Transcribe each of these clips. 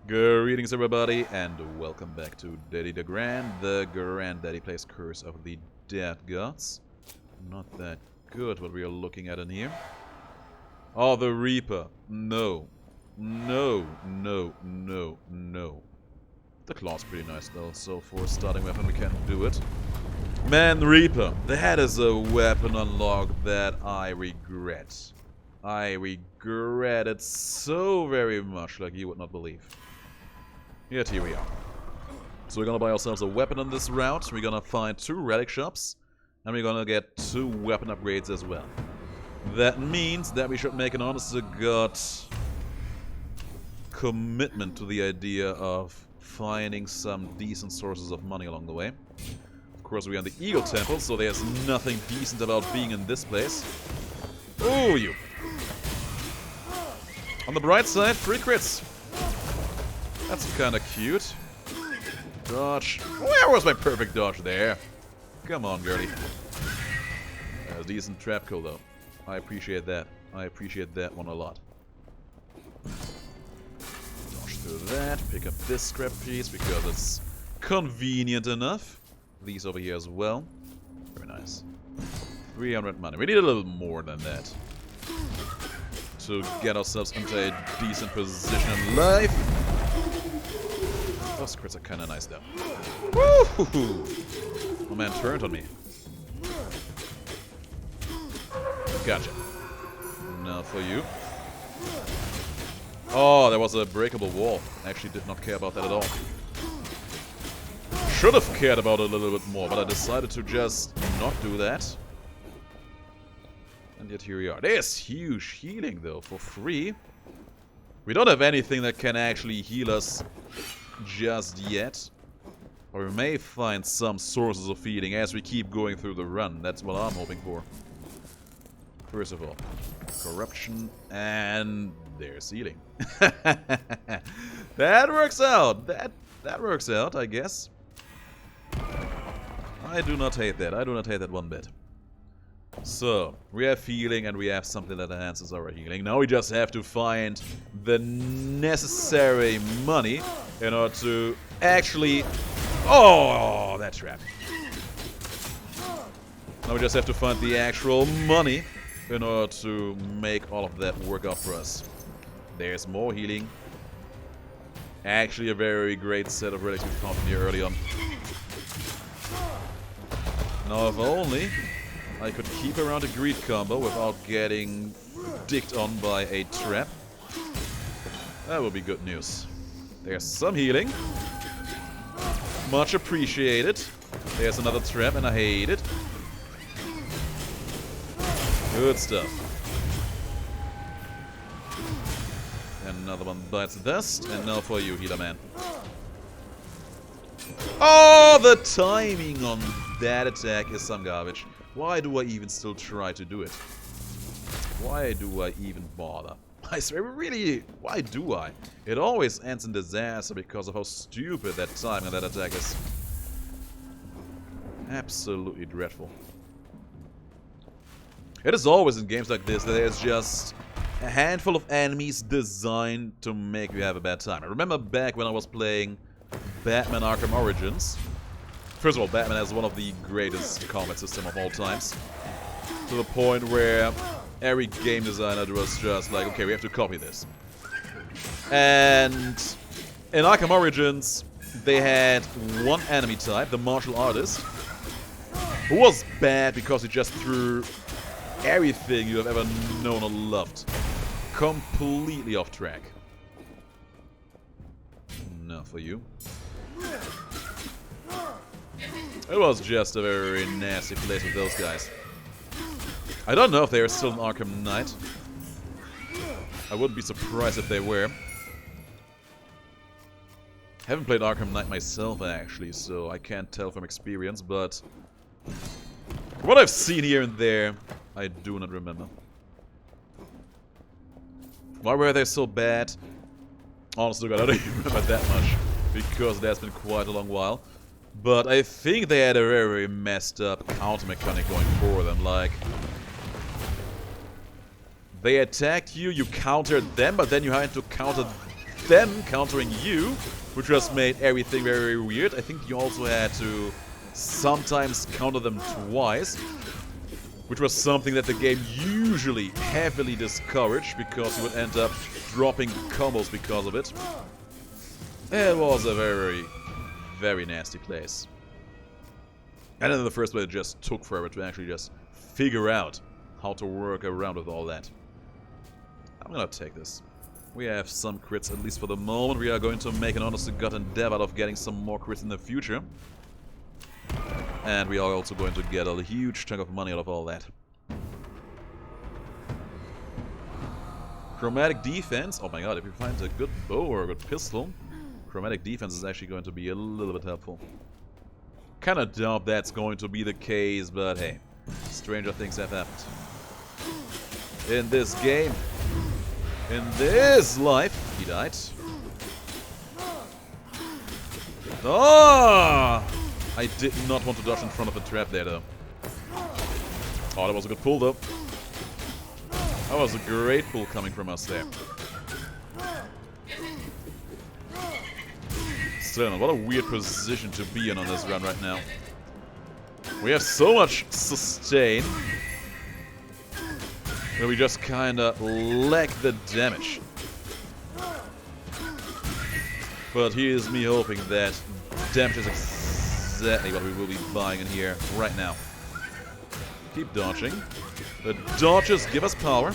Greetings everybody, and welcome back to Daddy DeGrand, the granddaddy plays Curse of the Dead Gods. Not that good what we are looking at in here. Oh, the Reaper. No. No, no, no, no. The claw's pretty nice though, so for a starting weapon we can do it. Man, Reaper, that is a weapon unlock that I regret. I regret it so very much, like you would not believe. Yet here we are. So we're gonna buy ourselves a weapon on this route, we're gonna find 2 relic shops, and we're gonna get 2 weapon upgrades as well. That means that we should make an honest-to-God commitment to the idea of finding some decent sources of money along the way. Of course, we're in the Jaguar Temple, so there's nothing decent about being in this place. Ooh, you! On the bright side, 3 crits. That's kinda cute. Dodge. Where was my perfect dodge there? Come on, girlie. That's a decent trap kill, though. I appreciate that. I appreciate that one a lot. Dodge through that. Pick up this scrap piece because it's convenient enough. These over here as well. Very nice. 300 money. We need a little more than that to get ourselves into a decent position in life. Those crits are kinda nice though. Woo! My man turned on me. Gotcha. Now for you. Oh, there was a breakable wall. I actually did not care about that at all. Should have cared about it a little bit more, but I decided to just not do that. And yet here we are. There's huge healing though, for free. We don't have anything that can actually heal us just yet. Or we may find some sources of healing as we keep going through the run. That's what I'm hoping for. First of all, corruption, and there's healing. That works out. That works out, I guess. I do not hate that. I do not hate that one bit. So, we have healing and we have something that enhances our healing. Now we just have to find the necessary money in order to actually... Oh, that trap. Now we just have to find the actual money in order to make all of that work out for us. There's more healing. Actually a very great set of relics we found here early on. Now if only I could keep around a greed combo without getting dicked on by a trap. That would be good news. There's some healing. Much appreciated. There's another trap and I hate it. Good stuff. And another one bites the dust. And now for you, healer man. Oh, the timing on that attack is some garbage. Why do I even still try to do it? Why do I even bother? I swear, really, why do I? It always ends in disaster because of how stupid that timing on that attack is. Absolutely dreadful. It is always in games like this that there's just a handful of enemies designed to make you have a bad time. I remember back when I was playing Batman Arkham Origins. First of all, Batman has one of the greatest combat system of all times. To the point where every game designer was just like, okay, we have to copy this. And in Arkham Origins, they had one enemy type, the martial artist, who was bad because he just threw everything you have ever known or loved completely off track. Now for you. It was just a very nasty place with those guys. I don't know if they are still in Arkham Knight. I wouldn't be surprised if they were. Haven't played Arkham Knight myself actually, so I can't tell from experience, but what I've seen here and there, I do not remember. Why were they so bad? Honestly, God, I don't even remember that much, because that's been quite a long while. But I think they had a very messed up counter mechanic going for them, like... They attacked you, you countered them, but then you had to counter then countering you, which just made everything very, very weird. I think you also had to sometimes counter them twice, which was something that the game usually heavily discouraged, because you would end up dropping combos because of it. It was a very, very nasty place. And in the first place, it just took forever to actually just figure out how to work around with all that. I'm gonna take this. We have some crits, at least for the moment. We are going to make an honest-to-God endeavor of getting some more crits in the future. And we are also going to get a huge chunk of money out of all that. Chromatic defense. Oh my god, if you find a good bow or a good pistol, chromatic defense is actually going to be a little bit helpful. Kinda doubt that's going to be the case, but hey, stranger things have happened. In this game, in this life, he died. Ah! I did not want to dodge in front of a trap there, though. Oh, that was a good pull, though. That was a great pull coming from us there. Still, what a weird position to be in on this run right now. We have so much sustain that we just kinda lack the damage. But here's me hoping that damage is exactly what we will be buying in here right now. Keep dodging. The dodges give us power.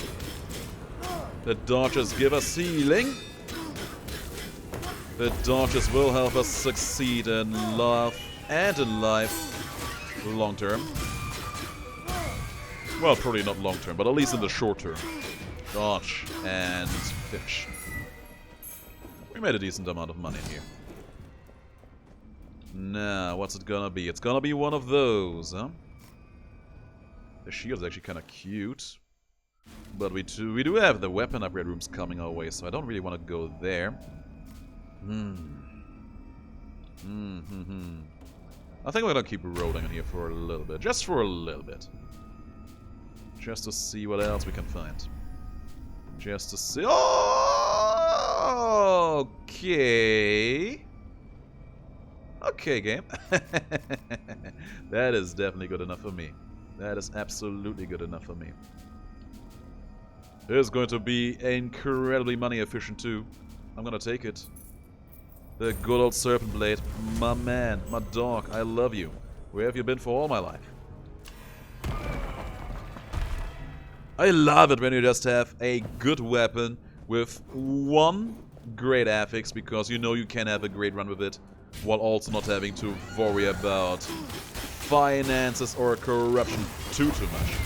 The dodges give us healing. The dodges will help us succeed in love and in life long term. Well, probably not long term, but at least in the short term. Dodge and finish. We made a decent amount of money in here. Now, what's it gonna be? It's gonna be one of those, huh? The shield's actually kind of cute. But we do have the weapon upgrade rooms coming our way, so I don't really want to go there. I think we're gonna keep rolling in here for a little bit. Just for a little bit. Just to see what else we can find. Just to see... Oh! Okay. Okay, game. That is definitely good enough for me. That is absolutely good enough for me. It is going to be incredibly money efficient too. I'm gonna take it. The good old Serpent Blade. My man, my dog, I love you. Where have you been for all my life? I love it when you just have a good weapon with one great affix, because you know you can have a great run with it, while also not having to worry about finances or corruption too much.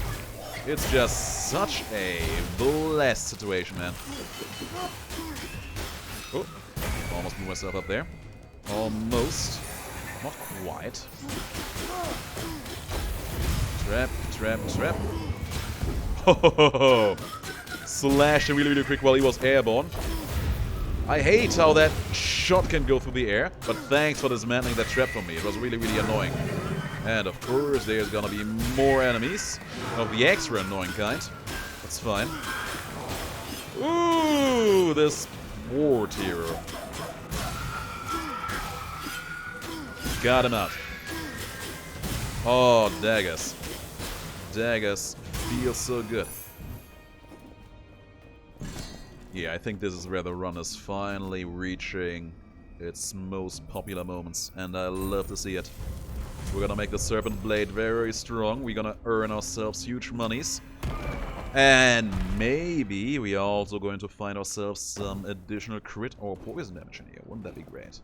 It's just such a blessed situation, man. Oh, almost blew myself up there. Almost. Not quite. Trap, trap, trap. Ho! Slashed him really, really quick while he was airborne. I hate how that shot can go through the air, but thanks for dismantling that trap for me. It was really, really annoying. And of course, there's gonna be more enemies of the extra annoying kind. That's fine. Ooh, this ward hero. Got him out. Oh, daggers. Daggers feel so good. Yeah, I think this is where the run is finally reaching its most popular moments, and I love to see it. We're gonna make the Serpent Blade very strong. We're gonna earn ourselves huge monies. And maybe we are also going to find ourselves some additional crit or poison damage in here. Wouldn't that be great?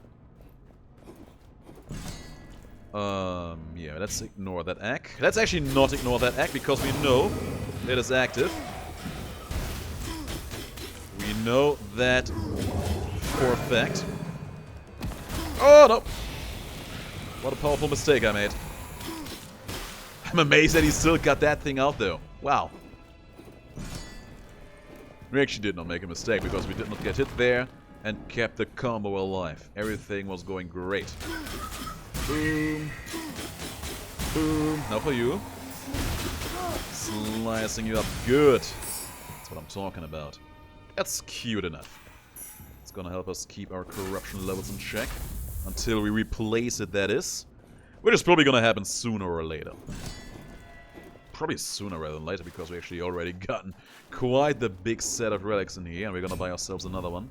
Yeah, let's ignore that act. Let's actually not ignore that act, because we know it is active. We know that for a fact. Oh, no! What a powerful mistake I made. I'm amazed that he still got that thing out, though. Wow. We actually did not make a mistake, because we did not get hit there and kept the combo alive. Everything was going great. Boom. Boom. Now for you. Slicing you up good. That's what I'm talking about. That's cute enough. It's gonna help us keep our corruption levels in check. Until we replace it, that is. Which is probably gonna happen sooner or later. Probably sooner rather than later, because we actually already gotten quite the big set of relics in here, and we're gonna buy ourselves another one.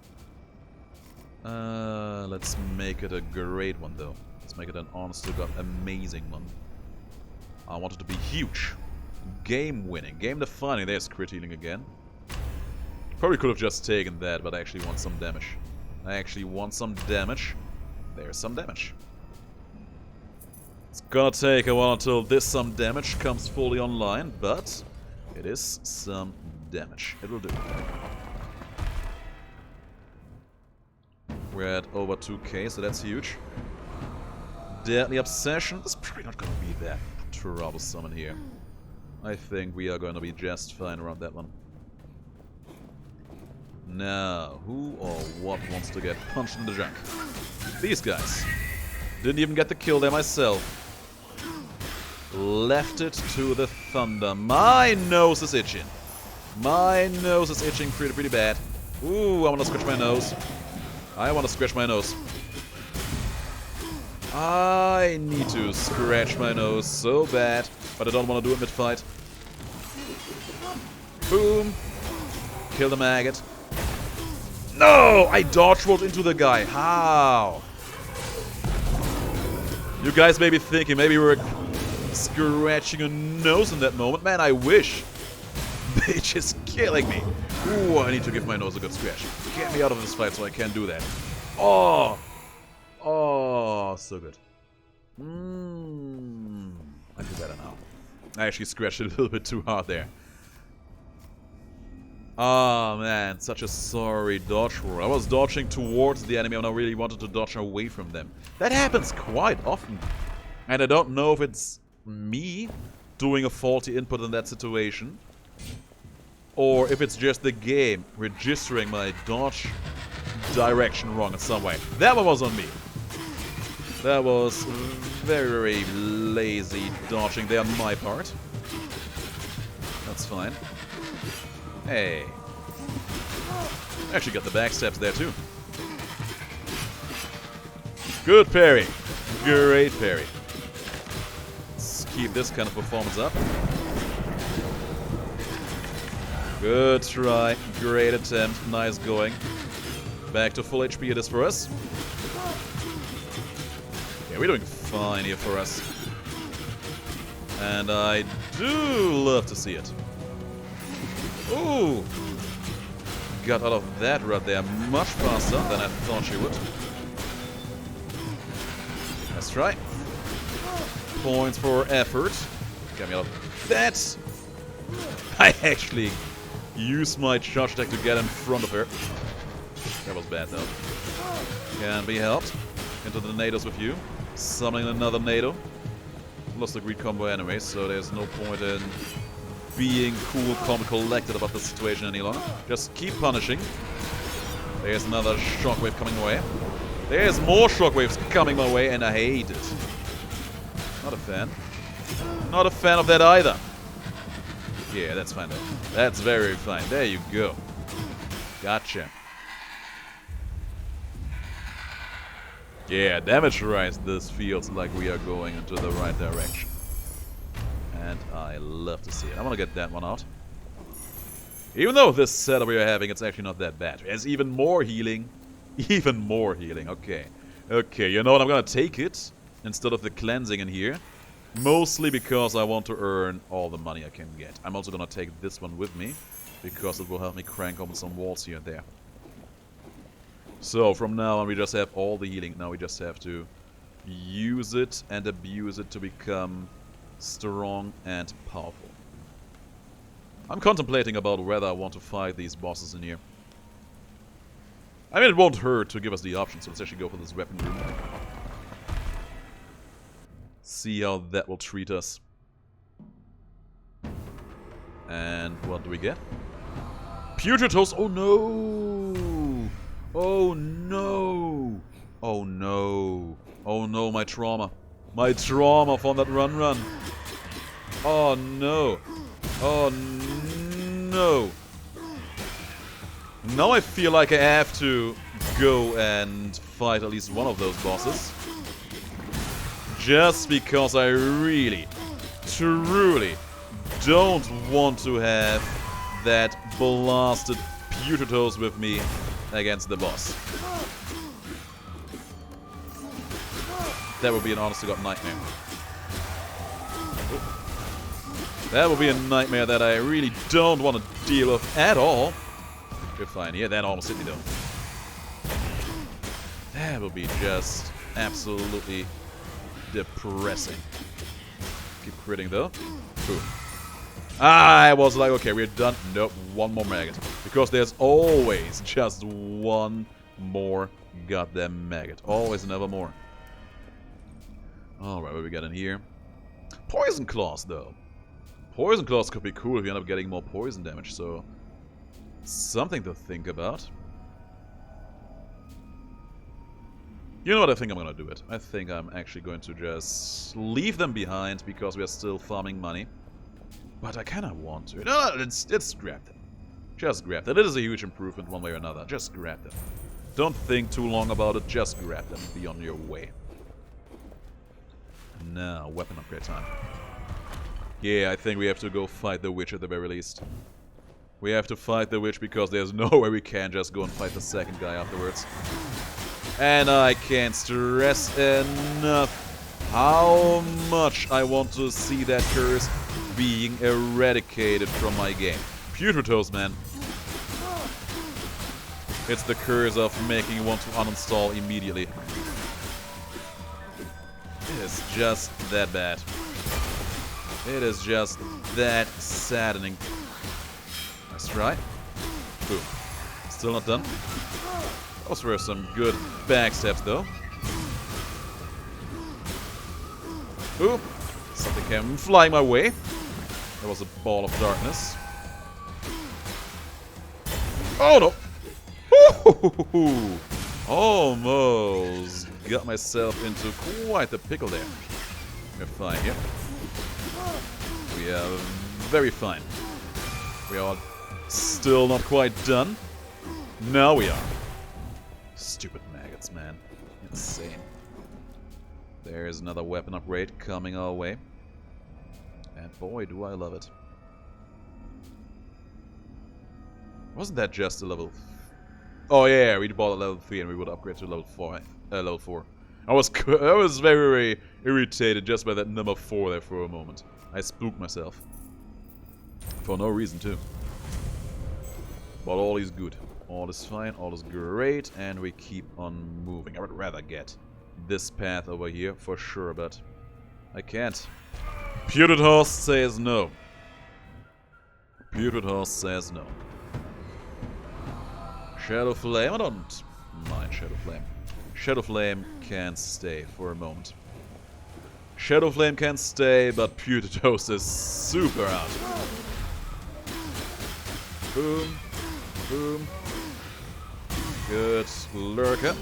Let's make it a great one, though. Let's make it an honest to God amazing one. I want it to be huge. Game-winning. Game-defining. There's crit healing again. Probably could have just taken that, but I actually want some damage. I actually want some damage. There's some damage. It's gonna take a while until this some damage comes fully online, but it is some damage. It will do. We're at over 2k, so that's huge. Deadly Obsession. It's probably not gonna be that troublesome in here. I think we are going to be just fine around that one. Now, who or what wants to get punched in the junk? These guys. Didn't even get the kill there myself. Left it to the thunder. My nose is itching. My nose is itching pretty bad. Ooh, I want to scratch my nose. I want to scratch my nose. I need to scratch my nose so bad, but I don't want to do it mid-fight. Boom. Kill the maggot. No! I dodge rolled into the guy. How? You guys may be thinking, maybe we're scratching a nose in that moment. Man, I wish. Bitch is killing me. Ooh, I need to give my nose a good scratch. Get me out of this fight so I can do that. Oh! Oh, so good. I do better now. I actually scratched it a little bit too hard there. Oh man, such a sorry dodge roll. I was dodging towards the enemy and I really wanted to dodge away from them. That happens quite often. And I don't know if it's me doing a faulty input in that situation, or if it's just the game registering my dodge direction wrong in some way. That one was on me. That was very lazy dodging there on my part. That's fine. Hey. Actually got the backstabs there too. Good parry. Great parry. Let's keep this kind of performance up. Good try. Great attempt. Nice going. Back to full HP it is for us. Yeah, we're doing fine here for us. And I do love to see it. Ooh! Got out of that right there much faster than I thought she would. Let's try. Points for effort. Get me out of that! I actually used my charge attack to get in front of her. That was bad though. Can be helped. Into the NATOs with you. Summoning another NATO. Lost the greed combo anyway, so there's no point in being cool, calm, collected about the situation any longer. Just keep punishing. There's another shockwave coming my way. There's more shockwaves coming my way, and I hate it. Not a fan. Not a fan of that either. Yeah, that's fine though. That's very fine. There you go. Gotcha. Yeah, damage-wise, this feels like we are going into the right direction. And I love to see it. I want to get that one out. Even though this setup we are having, it's actually not that bad. There's even more healing. Even more healing. Okay. Okay, you know what? I'm going to take it instead of the cleansing in here. Mostly because I want to earn all the money I can get. I'm also going to take this one with me, because it will help me crank open some walls here and there. So, from now on we just have all the healing. Now we just have to use it and abuse it to become strong and powerful. I'm contemplating about whether I want to fight these bosses in here. I mean, it won't hurt to give us the option, so let's actually go for this weapon room. See how that will treat us. And what do we get? Putrid Toast! Oh no! Oh no! Oh no! Oh no, my trauma. My trauma from that run. Oh no! Oh no! Now I feel like I have to go and fight at least one of those bosses. Just because I really, truly don't want to have that blasted Pewtertoes with me against the boss. That would be an honest-to-God nightmare. That would be a nightmare that I really don't want to deal with at all. We're fine here. That almost hit me though. That would be just absolutely depressing. Keep critting though. Boom. I was like, okay, we're done. Nope, one more maggot. Because there's always just one more goddamn maggot. Always and never more. Alright, what we got in here? Poison Claws though. Poison Claws could be cool if you end up getting more poison damage, so something to think about. You know what, I think I'm gonna do it. I think I'm actually going to just leave them behind because we are still farming money. But I kinda want to. No, let's grab them. Just grab them. It is a huge improvement one way or another. Just grab them. Don't think too long about it, just grab them and be on your way. Now, weapon upgrade time. Yeah, I think we have to go fight the witch at the very least. We have to fight the witch because there's no way we can just go and fight the second guy afterwards. And I can't stress enough how much I want to see that curse being eradicated from my game. Pewtertoes, man. It's the curse of making you want to uninstall immediately. It is just that bad. It is just that saddening. Nice try. Boom. Still not done. Those were some good backstabs though. Boom. Something came flying my way. There was a ball of darkness. Oh no! Ooh, almost got myself into quite the pickle there. We're fine here. We are very fine. We are still not quite done. Now we are. Stupid maggots, man. Insane. There's another weapon upgrade coming our way. And boy, do I love it. Wasn't that just a level... Oh yeah, we bought a level 3 and we would upgrade to level 4. Level 4. I was very, very irritated just by that number 4 there for a moment. I spooked myself. For no reason too. But all is good. All is fine, all is great, and we keep on moving. I would rather get this path over here for sure, but I can't. Pewtertoes says no. Pewtertoes says no. Shadow Flame, I don't mind Shadow Flame. Shadow Flame can stay for a moment. Shadow Flame can stay, but Pewtertoes is super out. Boom. Boom. Good lurker.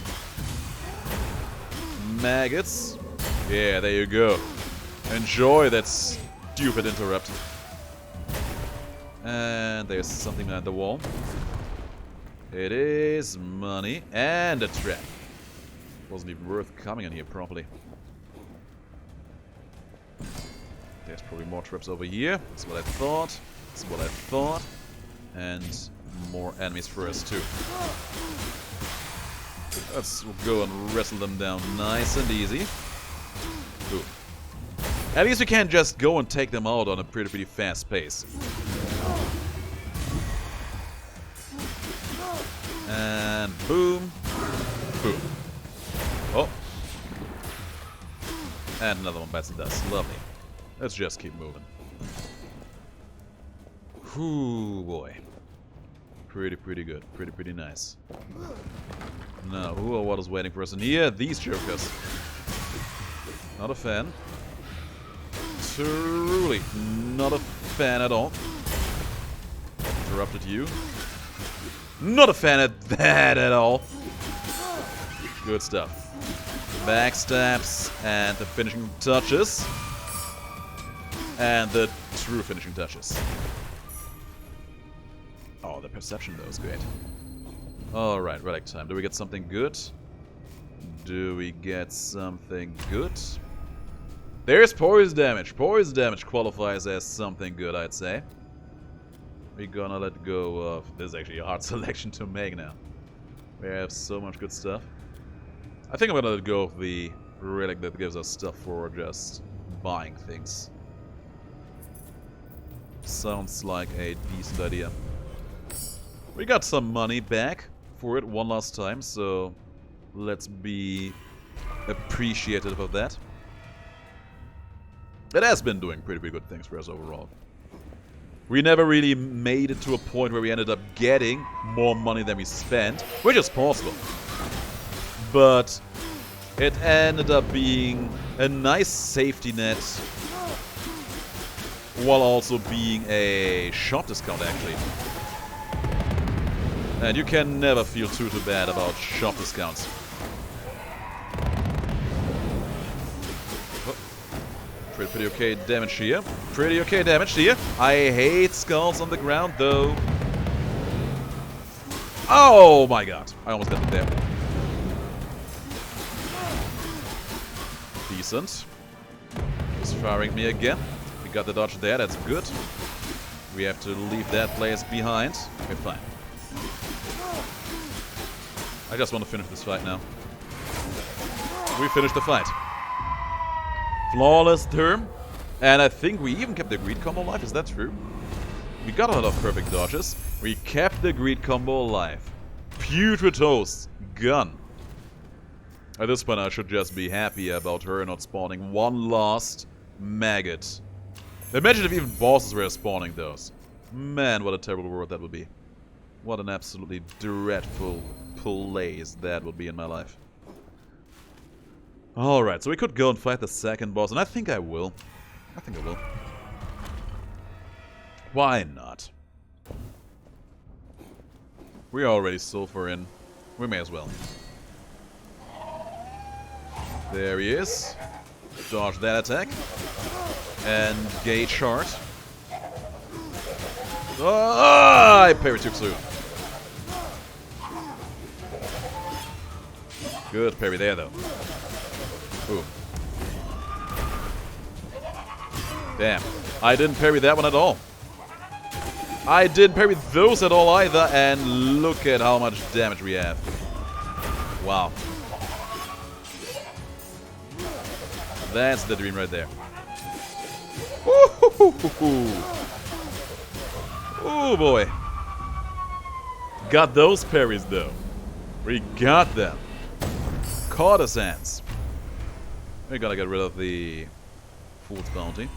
Maggots. Yeah, there you go. Enjoy that stupid interrupt. And there's something behind the wall. It is money and a trap. Wasn't even worth coming in here properly. There's probably more traps over here. That's what I thought. That's what I thought. And more enemies for us too. Let's go and wrestle them down nice and easy. Boom. At least we can just go and take them out on a pretty fast pace. And boom. Boom. Oh. And another one bites the dust. Lovely. Let's just keep moving. Whoo, boy. Pretty good. Pretty nice. Now, who or what is waiting for us in here? These jokers. Not a fan. Truly not a fan at all. Interrupted you. Not a fan of that at all. Good stuff. Backstabs and the finishing touches. And the true finishing touches. Oh, the perception though is great. Alright, relic time. Do we get something good? Do we get something good? There's poison damage. Poison damage qualifies as something good, I'd say. We're gonna let go of... This is actually a hard selection to make now. We have so much good stuff. I think I'm gonna let go of the relic that gives us stuff for just buying things. Sounds like a decent idea. We got some money back for it one last time, so let's be appreciative of that. It has been doing pretty good things for us overall. We never really made it to a point where we ended up getting more money than we spent, which is possible. But it ended up being a nice safety net, while also being a shop discount, actually. And you can never feel too bad about shop discounts. Pretty okay damage here. Pretty okay damage here. I hate skulls on the ground, though. Oh my god. I almost got it there. Decent. He's firing me again. We got the dodge there. That's good. We have to leave that place behind. Okay, fine. I just want to finish this fight now. We finished the fight. Flawless turn. And I think we even kept the greed combo alive. Is that true? We got a lot of perfect dodges. We kept the greed combo alive. Putrid Toast. Gun. At this point I should just be happy about her not spawning one last maggot. Imagine if even bosses were spawning those. Man, what a terrible world that would be. What an absolutely dreadful place that would be in my life. Alright, so we could go and fight the second boss, and I think I will. I think I will. Why not? We're already so far in. We may as well. There he is. Dodge that attack. And gauge shard. Oh, I parried too soon. Good parry there, though. Ooh. Damn. I didn't parry that one at all. I didn't parry those at all either, and look at how much damage we have. Wow. That's the dream right there. Oh boy. Got those parries though. We got them. Courtesans. We're gonna get rid of the Fool's Bounty.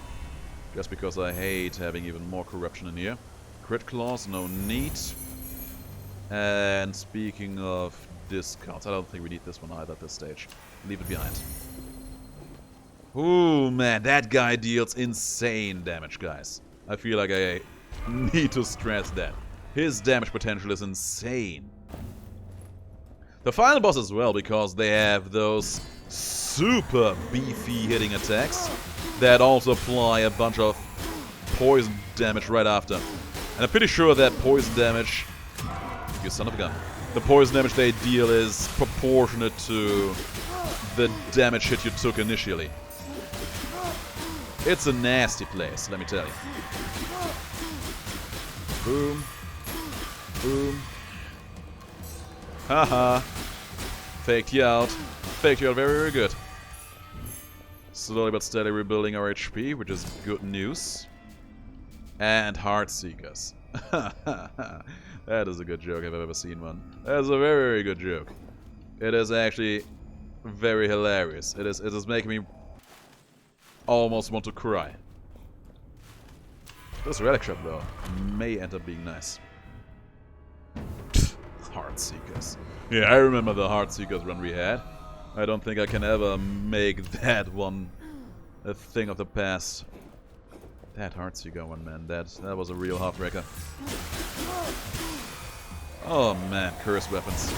Just because I hate having even more corruption in here. Crit clause, no need. And speaking of discounts, I don't think we need this one either at this stage. Leave it behind. Ooh, man, that guy deals insane damage, guys. I feel like I need to stress that. His damage potential is insane. The final boss as well, because they have those super beefy hitting attacks that also apply a bunch of poison damage right after. And I'm pretty sure that poison damage... You son of a gun. The poison damage they deal is proportionate to the damage hit you took initially. It's a nasty place, let me tell you. Boom. Boom. Haha. Faked you out. Faked you out very, very good. Slowly but steadily rebuilding our HP, which is good news. And Heart Seekers. That is a good joke if I've ever seen one. That is a very, very good joke. It is actually very hilarious. It is making me almost want to cry. This relic shop, though, may end up being nice. Heart Seekers. Yeah, I remember the Heart Seekers run we had. I don't think I can ever make that one a thing of the past. That Heartseeker one, man, that was a real heartbreaker. Oh man, cursed weapons.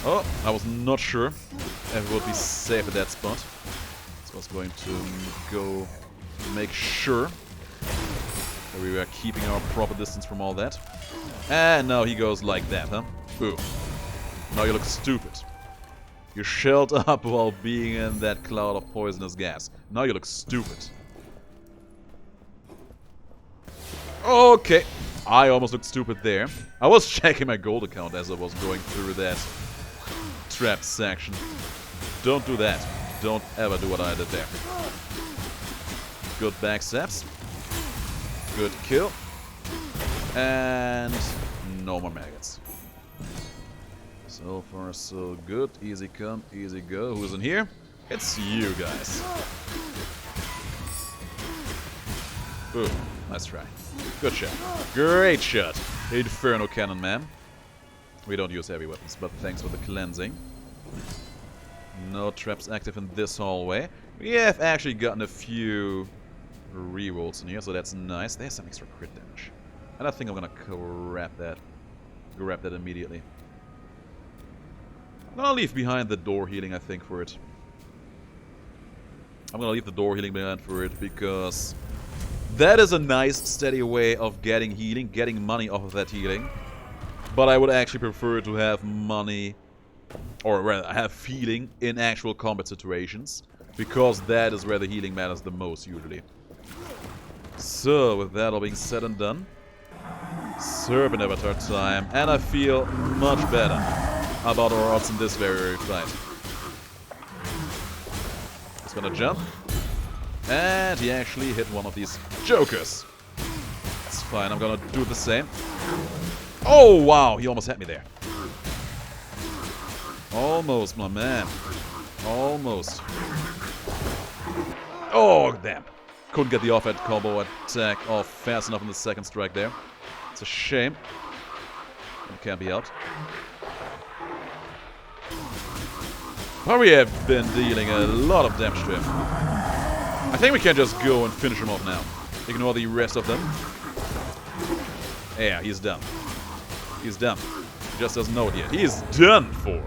Oh, I was not sure if it would be safe at that spot. So I was going to go make sure that we were keeping our proper distance from all that. And now he goes like that, huh? Boom. Now you look stupid. You shelled up while being in that cloud of poisonous gas. Now you look stupid. Okay. I almost looked stupid there. I was checking my gold account as I was going through that trap section. Don't do that. Don't ever do what I did there. Good backstabs. Good kill. And no more maggots. So far so good. Easy come, easy go. Who's in here? It's you guys. Ooh, nice try. Good shot. Great shot. Inferno Cannon, man. We don't use heavy weapons, but thanks for the cleansing. No traps active in this hallway. We have actually gotten a few rerolls in here, so that's nice. There's some extra crit damage. And I think I'm gonna grab that immediately. I'm gonna leave behind the door healing, I think, for it. I'm gonna leave the door healing behind for it, because that is a nice, steady way of getting healing, getting money off of that healing. But I would actually prefer to have money, or rather, have healing in actual combat situations, because that is where the healing matters the most, usually. So, with that all being said and done, Serpent Avatar time, and I feel much better about our odds in this very fight. He's gonna jump, and he actually hit one of these jokers. It's fine, I'm gonna do the same. Oh wow, he almost had me there. Almost, my man. Almost. Oh, damn. Couldn't get the offhand combo attack off fast enough in the second strike there. It's a shame. It can't be helped. But we have been dealing a lot of damage to him. I think we can just go and finish him off now. Ignore the rest of them. Yeah, he's done. He's done. He just doesn't know it yet. He is done for.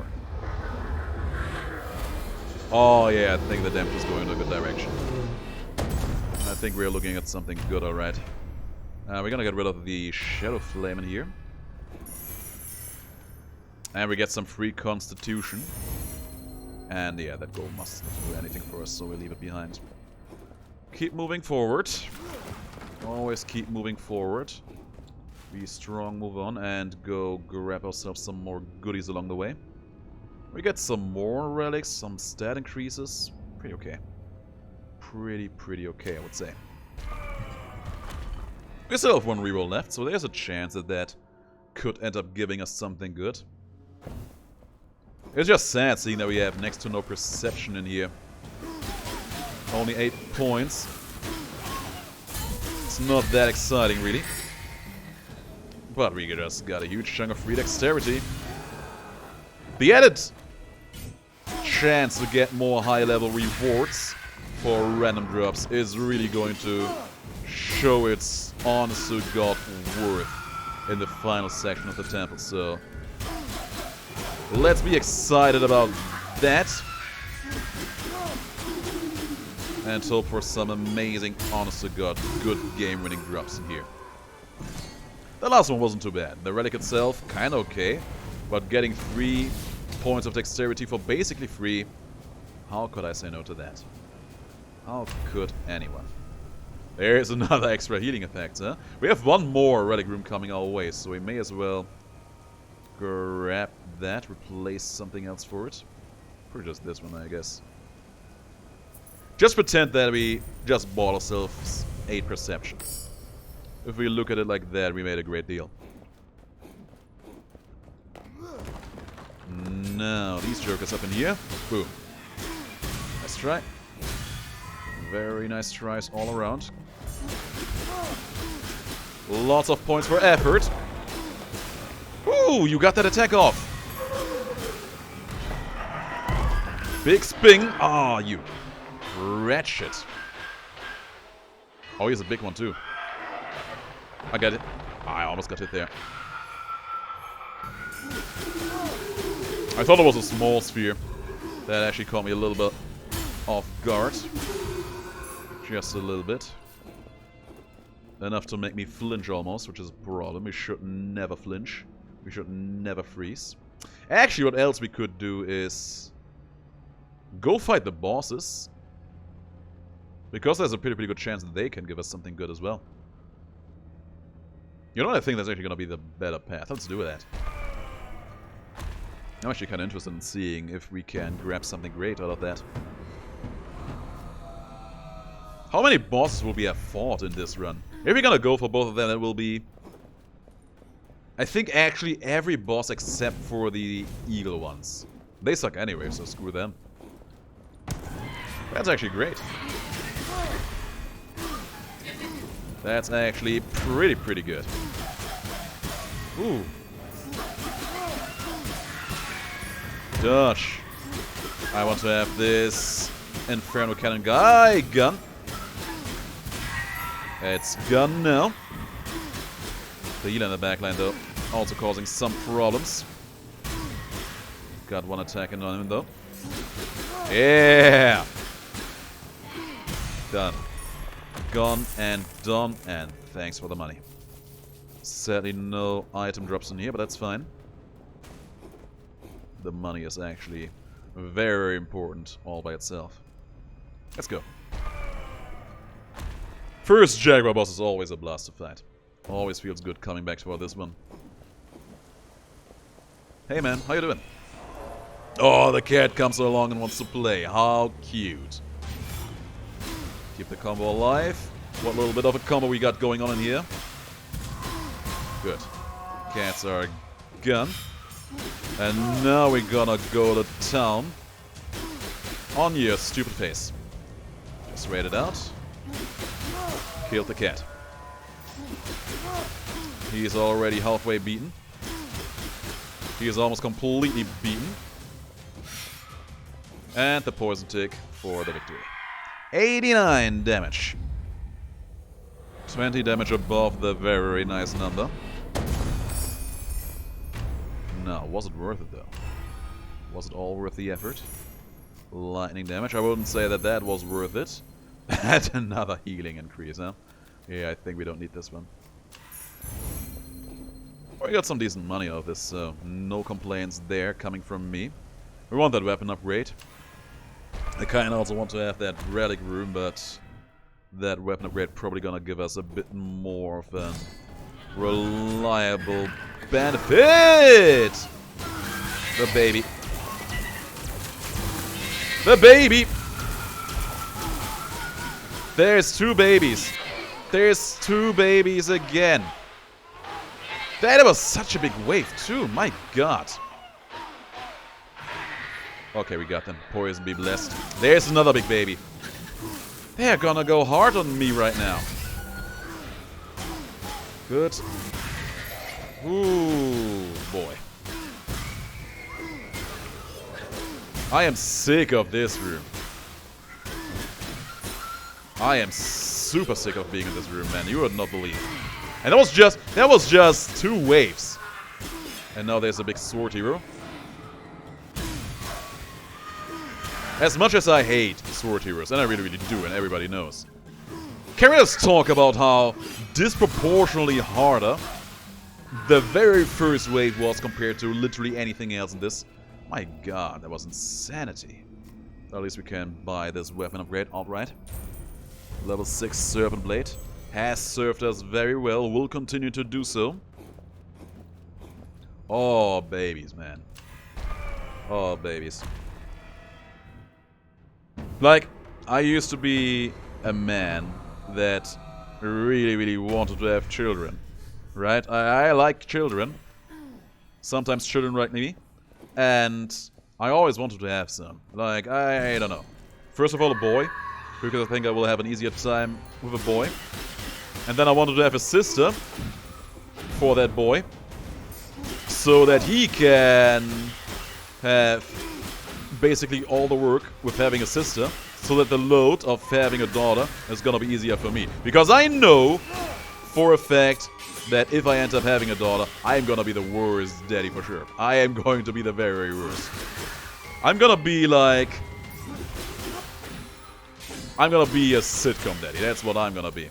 Oh yeah, I think the damage is going in a good direction. I think we're looking at something good, alright. We're gonna get rid of the Shadow Flame in here. And we get some free Constitution. And yeah, that gold must not do anything for us, so we leave it behind. Keep moving forward. Always keep moving forward. Be strong, move on, and go grab ourselves some more goodies along the way. We get some more relics, some stat increases. Pretty okay. Pretty okay, I would say. We still have one reroll left, so there's a chance that that could end up giving us something good. It's just sad seeing that we have next to no perception in here. Only 8 points. It's not that exciting, really. But we just got a huge chunk of free dexterity. The added chance to get more high-level rewards for random drops is really going to show its honest-to-God worth in the final section of the temple, so let's be excited about that and hope for some amazing, honest-to-God, good game-winning drops in here. The last one wasn't too bad. The relic itself, kinda okay, but getting 3 points of dexterity for basically free, how could I say no to that? How could anyone? There's another extra healing effect, huh? We have one more relic room coming our way, so we may as well grab that, replace something else for it. For just this one, I guess. Just pretend that we just bought ourselves 8 perception. If we look at it like that, we made a great deal. Now, these jokers up in here. Boom. Nice try. Very nice tries all around. Lots of points for effort. Ooh, you got that attack off. Big spin. Ah, you wretched. Oh, he's a big one too. I got it. I almost got it there. I thought it was a small sphere. That actually caught me a little bit off guard. Just a little bit. Enough to make me flinch almost, which is a problem. We should never flinch. We should never freeze. Actually, what else we could do is go fight the bosses. Because there's a pretty good chance that they can give us something good as well. You know what? I think that's actually going to be the better path. Let's do that. I'm actually kind of interested in seeing if we can grab something great out of that. How many bosses will we have fought in this run? If we're gonna go for both of them, it will be... I think actually every boss except for the eagle ones. They suck anyway, so screw them. That's actually great. That's actually pretty good. Ooh. Gosh. I want to have this Inferno Cannon guy gun. It's gone now. The heal in the backline though, also causing some problems. Got one attack in on him though. Yeah! Done. Gone and done, and thanks for the money. Sadly no item drops in here, but that's fine. The money is actually very important all by itself. Let's go. First Jaguar boss is always a blast to fight. Always feels good coming back toward this one. Hey man, how you doing? Oh, the cat comes along and wants to play. How cute. Keep the combo alive. What little bit of a combo we got going on in here. Good. Cats are gone. And now we're gonna go to town. On your stupid face. Just wait it out. Killed the cat. He is already halfway beaten. He is almost completely beaten. And the poison tick for the victory. 89 damage. 20 damage above the very nice number. Now, was it worth it though? Was it all worth the effort? Lightning damage. I wouldn't say that that was worth it. That's another healing increase, huh? Yeah, I think we don't need this one. We got some decent money out of this, so no complaints there coming from me. We want that weapon upgrade. I kinda also want to have that relic room, but that weapon upgrade probably gonna give us a bit more of a reliable benefit! The baby. The baby! There's two babies. There's two babies again. That was such a big wave too, my god. Okay, we got them. Poison be blessed. There's another big baby. They're gonna go hard on me right now. Good. Ooh, boy. I am sick of this room. I am super sick of being in this room, man. You would not believe. And that was just two waves. And now there's a big sword hero. As much as I hate sword heroes, and I really do, and everybody knows. Can we just talk about how disproportionately harder the very first wave was compared to literally anything else in this? My god, that was insanity. At least we can buy this weapon upgrade outright. Level 6 Serpent Blade. Has served us very well, will continue to do so. Oh, babies, man. Oh, babies. Like, I used to be a man that really wanted to have children. Right? I like children. Sometimes children like me. And I always wanted to have some. Like, I don't know. First of all, a boy. Because I think I will have an easier time with a boy. And then I wanted to have a sister for that boy. So that he can have basically all the work with having a sister. So that the load of having a daughter is gonna be easier for me. Because I know for a fact that if I end up having a daughter, I am gonna be the worst daddy for sure. I am going to be the very worst. I'm gonna be like... I'm gonna be a sitcom daddy. That's what I'm gonna be.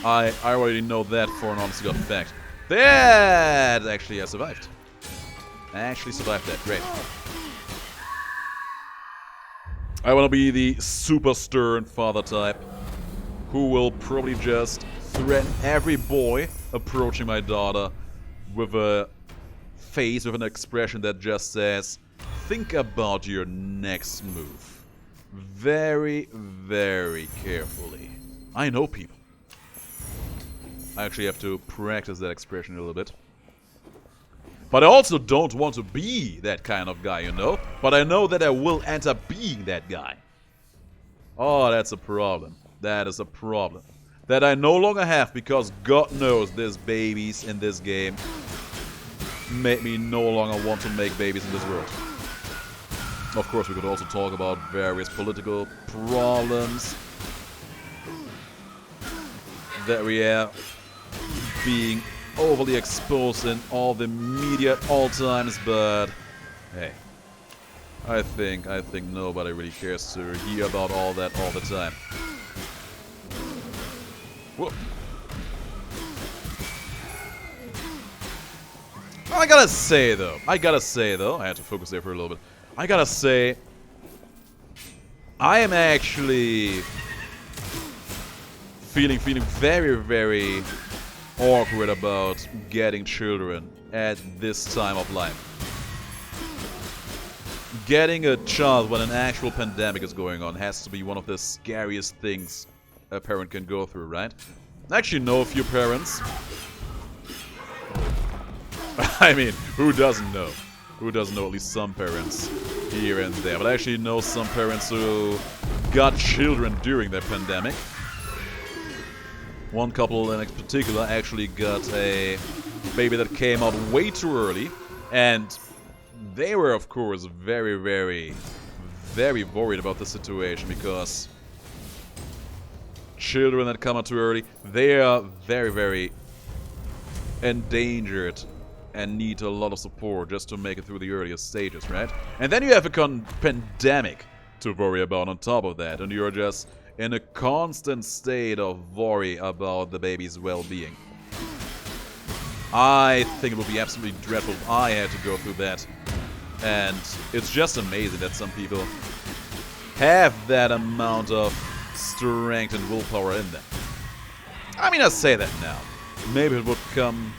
I already know that for an honest to God fact. That actually I survived. I actually survived that. Great. I want to be the super stern father type who will probably just threaten every boy approaching my daughter with a face, with an expression that just says, think about your next move. Very, very carefully. I know people. I actually have to practice that expression a little bit. But I also don't want to be that kind of guy, you know? But I know that I will end up being that guy. Oh, that's a problem. That is a problem. That I no longer have because God knows there's babies in this game. Made me no longer want to make babies in this world. Of course, we could also talk about various political problems that we have being overly exposed in all the media at all times, but hey, I think nobody really cares to hear about all that all the time. Whoa. I gotta say though, I had to focus there for a little bit. I gotta say, I am actually feeling very, very awkward about getting children at this time of life. Getting a child when an actual pandemic is going on has to be one of the scariest things a parent can go through, right? I actually know a few parents. I mean, who doesn't know? Who doesn't know at least some parents here and there? But I actually know some parents who got children during the pandemic. One couple in particular actually got a baby that came out way too early, and they were, of course, very, very, very worried about the situation because children that come out too early, they are very, very endangered and need a lot of support just to make it through the earliest stages, right? And then you have a pandemic to worry about on top of that, and you're just in a constant state of worry about the baby's well-being. I think it would be absolutely dreadful if I had to go through that. And it's just amazing that some people have that amount of strength and willpower in them. I mean, I say that now. Maybe it would come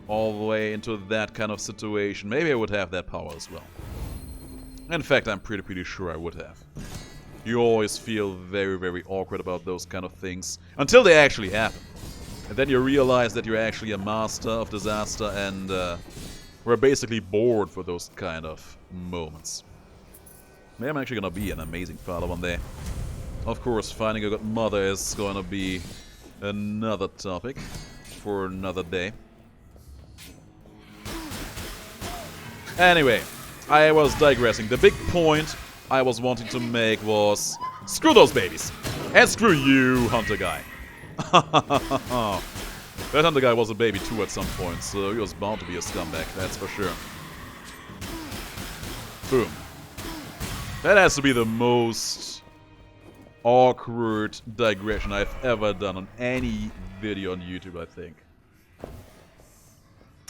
all the way into that kind of situation. Maybe I would have that power as well. In fact, I'm pretty sure I would have. You always feel very, very awkward about those kind of things until they actually happen. And then you realize that you're actually a master of disaster and we're basically bored for those kind of moments. Maybe I'm actually gonna be an amazing father one day. Of course, finding a good mother is gonna be another topic for another day. Anyway, I was digressing. The big point I was wanting to make was screw those babies. And screw you, Hunter guy. That Hunter guy was a baby too at some point, so he was bound to be a scumbag, that's for sure. Boom. That has to be the most awkward digression I've ever done on any video on YouTube, I think.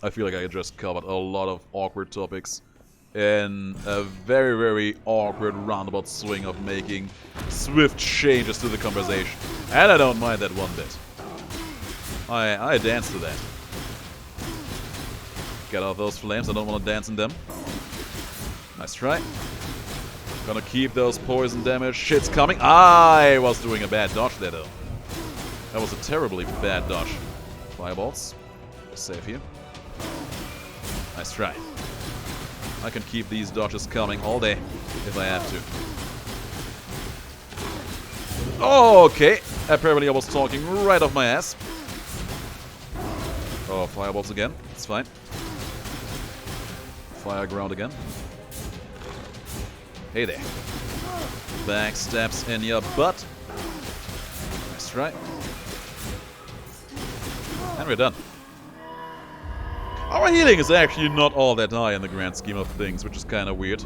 I feel like I just covered a lot of awkward topics in a very, very awkward roundabout swing of making swift changes to the conversation. And I don't mind that one bit. I dance to that. Get out those flames, I don't want to dance in them. Nice try. Gonna keep those poison damage. Shit's coming. I was doing a bad dodge there though. That was a terribly bad dodge. Fireballs. Save here. Nice try. I can keep these dodges coming all day if I have to. Oh, okay. Apparently I was talking right off my ass. Oh, fireballs again. It's fine. Fire ground again. Hey there. Backstabs in your butt. Nice try. And we're done. Our healing is actually not all that high in the grand scheme of things, which is kind of weird.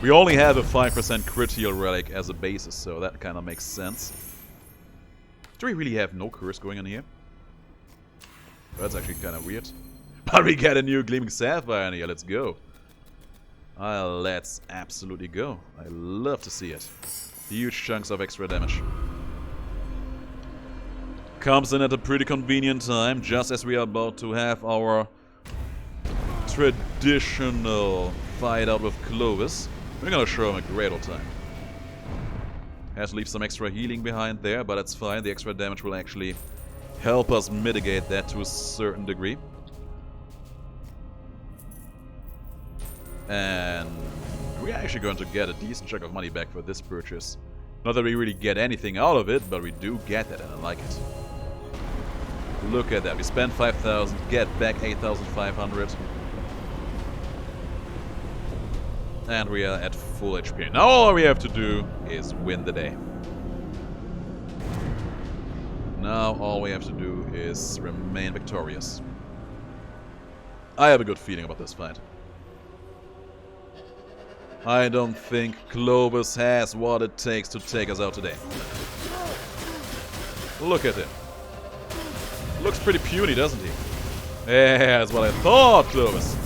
We only have a 5% crit heal relic as a basis, so that kind of makes sense. Do we really have no curse going on here? That's actually kind of weird. But we get a new Gleaming Sapphire in here, let's go. Let's absolutely go. I love to see it. Huge chunks of extra damage. Comes in at a pretty convenient time, just as we are about to have our traditional fight out with Clovis. We're gonna show him a great old time. Has to leave some extra healing behind there, but that's fine. The extra damage will actually help us mitigate that to a certain degree. And we're actually going to get a decent chunk of money back for this purchase. Not that we really get anything out of it, but we do get that, and I like it. Look at that. We spend 5,000, get back 8,500. And we are at full HP. Now all we have to do is win the day. Now all we have to do is remain victorious. I have a good feeling about this fight. I don't think Clovis has what it takes to take us out today. Look at him. Looks pretty puny, doesn't he? Yeah, that's what I thought, Clovis.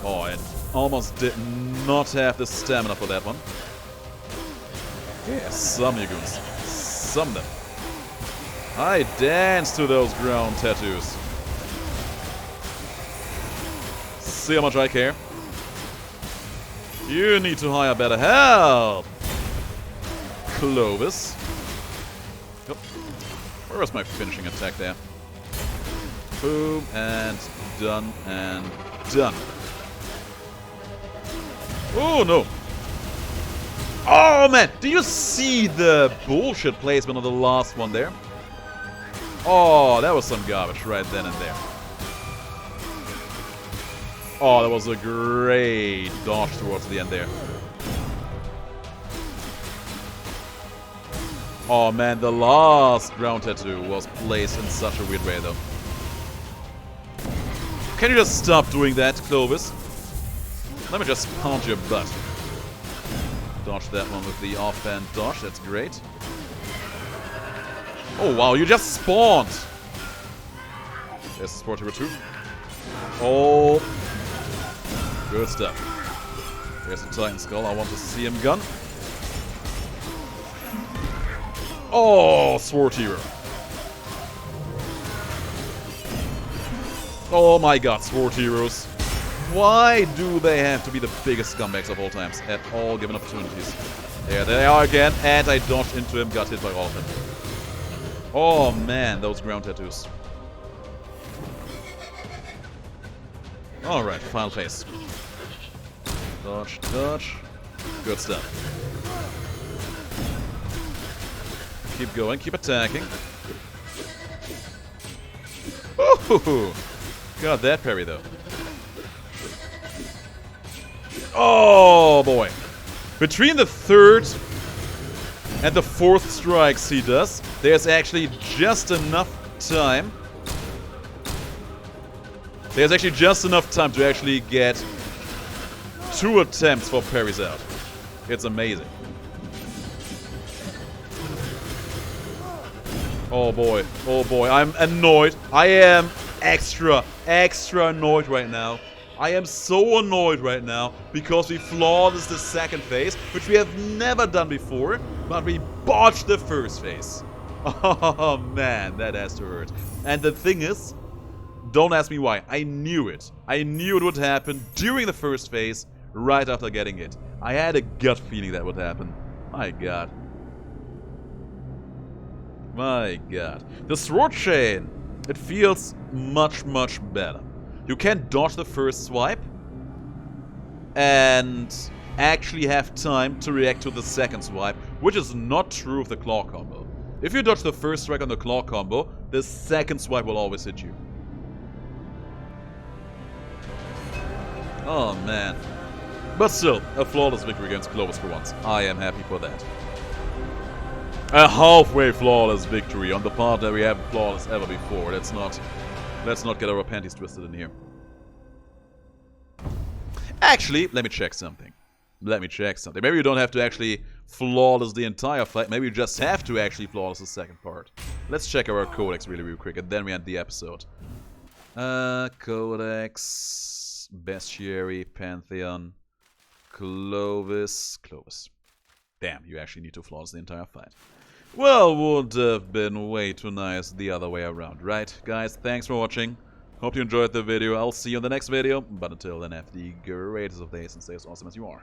Oh, and almost did not have the stamina for that one. Yeah, some you goons. Some them. I dance to those ground tattoos. See how much I care? You need to hire better help, Clovis. Oh, where was my finishing attack there? Boom, and done, and done. Oh, no. Oh, man. Do you see the bullshit placement on the last one there? Oh, that was some garbage right then and there. Oh, that was a great dodge towards the end there. Oh man, the last ground tattoo was placed in such a weird way though. Can you just stop doing that, Clovis? Let me just pound your butt. Dodge that one with the offhand dodge, that's great. Oh wow, you just spawned! There's Sport Hero 2. Oh. Good stuff. There's the Titan Skull. I want to see him gun. Oh, Sword Hero. Oh my god, Sword Heroes. Why do they have to be the biggest scumbags of all times at all given opportunities? There they are again, and I dodged into him, got hit by all of them. Oh man, those ground tattoos. Alright, final phase. Dodge, dodge. Good stuff. Keep going, keep attacking. Ooh! Got that parry though. Oh boy. Between the third and the fourth strikes he does, there's actually just enough time. There's actually just enough time to actually get 2 attempts for parries out. It's amazing. Oh boy, I'm annoyed. I am extra annoyed right now. I am so annoyed right now because we flawless the second phase, which we have never done before, but we botched the first phase. Oh man, that has to hurt. And the thing is, don't ask me why. I knew it. I knew it would happen during the first phase, right after getting it. I had a gut feeling that would happen. My god. My god. The sword chain, it feels much better. You can dodge the first swipe and actually have time to react to the second swipe, which is not true of the claw combo. If you dodge the first strike on the claw combo, the second swipe will always hit you. Oh man. But still, a flawless victory against Clovis for once. I am happy for that. A halfway flawless victory on the part that we haven't flawless ever before. Let's not get our panties twisted in here. Actually, let me check something. Maybe you don't have to actually flawless the entire fight. Maybe you just have to actually flawless the second part. Let's check our codex really quick, and then we end the episode. Codex, Bestiary, Pantheon. Clovis. Damn, you actually need to flawless the entire fight. Well, would have been way too nice the other way around, right? Guys, thanks for watching. Hope you enjoyed the video. I'll see you in the next video. But until then, have the greatest of days and stay as awesome as you are.